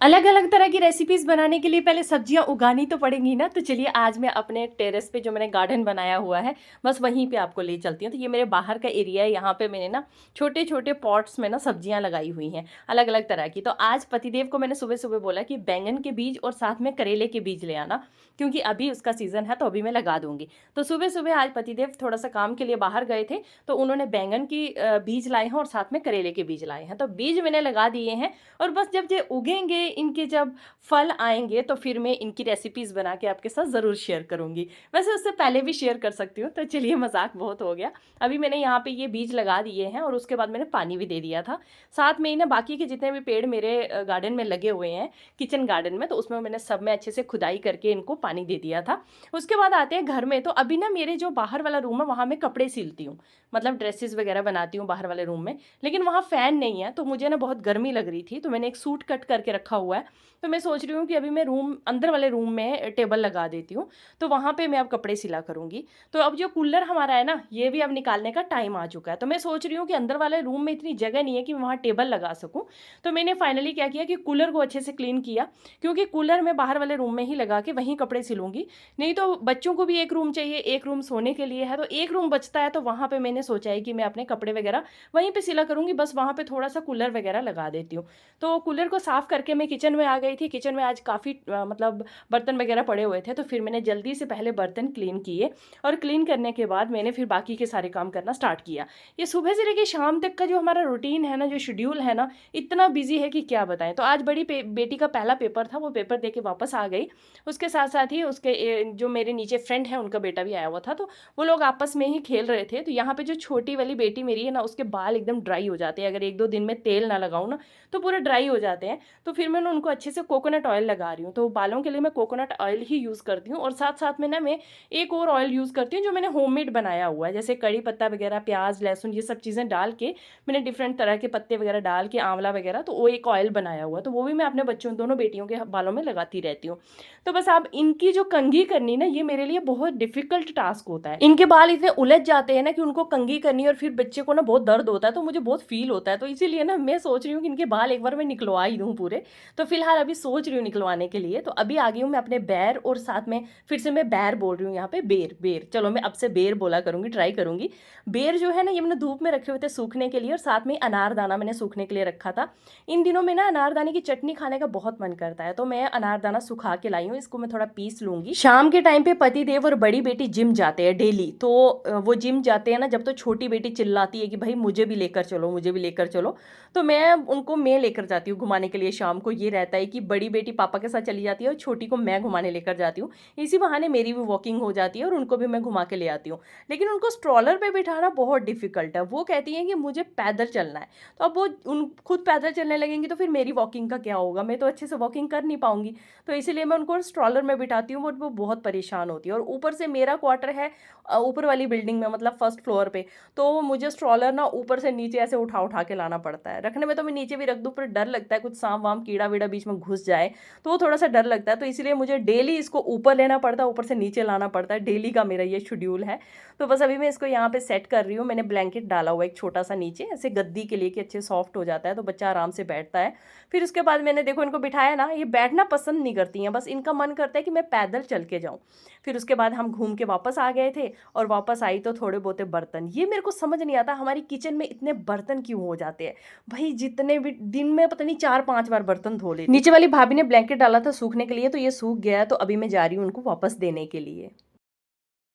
अलग अलग तरह की रेसिपीज़ बनाने के लिए पहले सब्जियां उगानी तो पड़ेंगी ना। तो चलिए आज मैं अपने टेरेस पे जो मैंने गार्डन बनाया हुआ है बस वहीं पे आपको ले चलती हूँ। तो ये मेरे बाहर का एरिया है, यहाँ पे मैंने ना छोटे छोटे पॉट्स में ना सब्जियां लगाई हुई हैं अलग अलग तरह की। तो आज पतिदेव को मैंने सुबह सुबह बोला कि बैंगन के बीज और साथ में करेले के बीज ले आना, क्योंकि अभी उसका सीज़न है तो अभी मैं लगा दूंगी। तो सुबह सुबह आज पतिदेव थोड़ा सा काम के लिए बाहर गए थे, तो उन्होंने बैंगन की बीज लाए हैं और साथ में करेले के बीज लाए हैं। तो बीज मैंने लगा दिए हैं और बस जब ये उगेंगे, इनके जब फल आएंगे तो फिर मैं इनकी रेसिपीज़ बना के आपके साथ ज़रूर शेयर करूंगी। वैसे उससे पहले भी शेयर कर सकती हूँ। तो चलिए मजाक बहुत हो गया। अभी मैंने यहाँ पे ये बीज लगा दिए हैं और उसके बाद मैंने पानी भी दे दिया था। साथ में ही ना बाकी के जितने भी पेड़ मेरे गार्डन में लगे हुए हैं, किचन गार्डन में, तो उसमें मैंने सब में अच्छे से खुदाई करके इनको पानी दे दिया था। उसके बाद आते हैं घर में। तो अभी ना मेरे जो बाहर वाला रूम है वहाँ मैं कपड़े सिलती हूँ, मतलब ड्रेसेस वगैरह बनाती हूँ बाहर वाले रूम में। लेकिन वहाँ फ़ैन नहीं है तो मुझे ना बहुत गर्मी लग रही थी, तो मैंने एक सूट कट करके रखा हुआ है। तो मैं सोच रही हूँ कि अभी मैं रूम अंदर वाले रूम में टेबल लगा देती हूँ, तो वहाँ पे मैं अब कपड़े सिला करूँगी। तो अब जो कूलर हमारा है ना, ये भी अब निकालने का टाइम आ चुका है। तो मैं सोच रही हूँ कि अंदर वाले रूम में इतनी जगह नहीं है कि मैं वहाँ टेबल लगा सकूँ। तो मैंने फाइनली क्या किया कि कूलर को अच्छे से क्लीन किया, क्योंकि कूलर मैं बाहर वाले रूम में ही लगा के वहीं कपड़े सिलूँगी। नहीं तो बच्चों को भी एक रूम चाहिए, एक रूम सोने के लिए है, तो एक रूम बचता है, तो वहाँ पर मैंने सोचा है कि मैं अपने कपड़े वगैरह वहीं पर सिला करूँगी। बस वहाँ पर थोड़ा सा कूलर वगैरह लगा देती हूँ। तो कूलर को साफ़ करके मैं किचन में आ गई थी। किचन में आज काफ़ी मतलब बर्तन वगैरह पड़े हुए थे, तो फिर मैंने जल्दी से पहले बर्तन क्लीन किए और क्लीन करने के बाद मैंने फिर बाकी के सारे काम करना स्टार्ट किया। ये सुबह से लेकर शाम तक का जो हमारा रूटीन है ना, जो शेड्यूल है ना, इतना बिजी है कि क्या बताएं। तो आज बड़ी बेटी का पहला पेपर था, वो पेपर दे के वापस आ गई। उसके साथ साथ ही उसके जो मेरे नीचे फ्रेंड है उनका बेटा भी आया हुआ था, तो वो लोग आपस में ही खेल रहे थे। तो यहाँ पे जो छोटी वाली बेटी मेरी है ना, उसके बाल एकदम ड्राई हो जाते हैं, अगर एक दो दिन में तेल ना लगाऊं ना तो पूरे ड्राई हो जाते हैं। तो फिर मैं उनको अच्छे से कोकोनट ऑयल लगा रही हूँ। तो बालों के लिए मैं कोकोनट ऑयल ही यूज़ करती हूँ, और साथ साथ में ना मैं एक और ऑयल यूज़ करती हूँ जो मैंने होममेड बनाया हुआ है, जैसे कड़ी पत्ता वगैरह, प्याज, लहसुन, ये सब चीज़ें डाल के मैंने डिफरेंट तरह के पत्ते वगैरह डाल के, आंवला वगैरह, तो वो एक ऑयल बनाया हुआ है। तो वो भी मैं अपने बच्चों, दोनों बेटियों के बालों में लगाती रहती हूँ। तो बस अब इनकी जो कंघी करनी ना, ये मेरे लिए बहुत डिफिकल्ट टास्क होता है। इनके बाल इतने उलझ जाते हैं ना कि उनको कंघी करनी, और फिर बच्चे को ना बहुत दर्द होता है, तो मुझे बहुत फील होता है। तो इसीलिए ना मैं सोच रही हूँ कि इनके बाल एक बार मैं निकलवा ही दूँ पूरे। तो फिलहाल अभी सोच रही हूँ निकलवाने के लिए। तो अभी आ गई हूँ मैं अपने बैर, और साथ में फिर से मैं बैर बोल रही हूँ यहाँ पे, बेर बेर, चलो मैं अब से बेर बोला करूँगी, ट्राई करूँगी। बेर जो है ना, ये मैंने धूप में रखे हुए थे सूखने के लिए, और साथ में अनारदाना मैंने सूखने के लिए रखा था। इन दिनों में ना अनारदाने की चटनी खाने का बहुत मन करता है, तो मैं अनारदाना सुखा के लाई हूँ। इसको मैं थोड़ा पीस लूंगी। शाम के टाइम पे पति देव और बड़ी बेटी जिम जाते हैं डेली। तो वो जिम जाते हैं ना जब, तो छोटी बेटी चिल्लाती है कि भाई मुझे भी लेकर चलो, मुझे भी लेकर चलो। तो मैं लेकर जाती हूँ घुमाने के लिए। शाम को ये रहता है कि बड़ी बेटी पापा के साथ चली जाती है और छोटी को मैं घुमाने लेकर जाती हूँ। इसी बहाने मेरी भी वॉकिंग हो जाती है और उनको भी मैं घुमा के ले आती हूँ। लेकिन उनको स्ट्रॉलर पे बिठाना बहुत डिफिकल्ट है। वो कहती हैं कि मुझे पैदल चलना है। तो अब वो उन खुद पैदल चलने लगेंगी तो फिर मेरी वॉकिंग का क्या होगा, मैं तो अच्छे से वॉकिंग कर नहीं पाऊंगी। तो इसीलिए मैं उनको स्ट्रॉलर में बिठाती हूँ, बट वो बहुत परेशान होती है। और ऊपर से मेरा क्वार्टर है ऊपर वाली बिल्डिंग में, मतलब फर्स्ट फ्लोर पे। तो मुझे स्ट्रॉलर ना ऊपर से नीचे ऐसे उठा उठा के लाना पड़ता है। रखने में तो मैं नीचे भी रख दूँ, पर डर लगता है कुछ सांप वाम कीड़ा वीड़ा बीच में घुस जाए, तो वो थोड़ा सा डर लगता है। तो इसलिए मुझे डेली इसको ऊपर लेना पड़ता है, ऊपर से नीचे लाना पड़ता है। डेली का मेरा ये शेड्यूल है। तो बस अभी मैं इसको यहाँ पे सेट कर रही हूँ। मैंने ब्लैंकेट डाला हुआ एक छोटा सा नीचे, ऐसे गद्दी के लिए कि अच्छे सॉफ्ट हो जाता है, तो बच्चा आराम से बैठता है। फिर उसके बाद मैंने देखो इनको बिठाया ना, ये बैठना पसंद नहीं करती हैं, बस इनका मन करता है कि मैं पैदल चल के जाऊँ। फिर उसके बाद हम घूम के वापस आ गए थे, और वापस आई तो थोड़े बहुते बर्तन, ये मेरे को समझ नहीं आता हमारी किचन में इतने बर्तन क्यों हो जाते हैं। भाई जितने भी दिन में पता नहीं 4-5 बार बर्तन धो लेती। नीचे वाली भाभी ने ब्लैंकेट डाला था सूखने के लिए, तो ये सूख गया है। तो अभी मैं जा रही हूँ उनको वापस देने के लिए।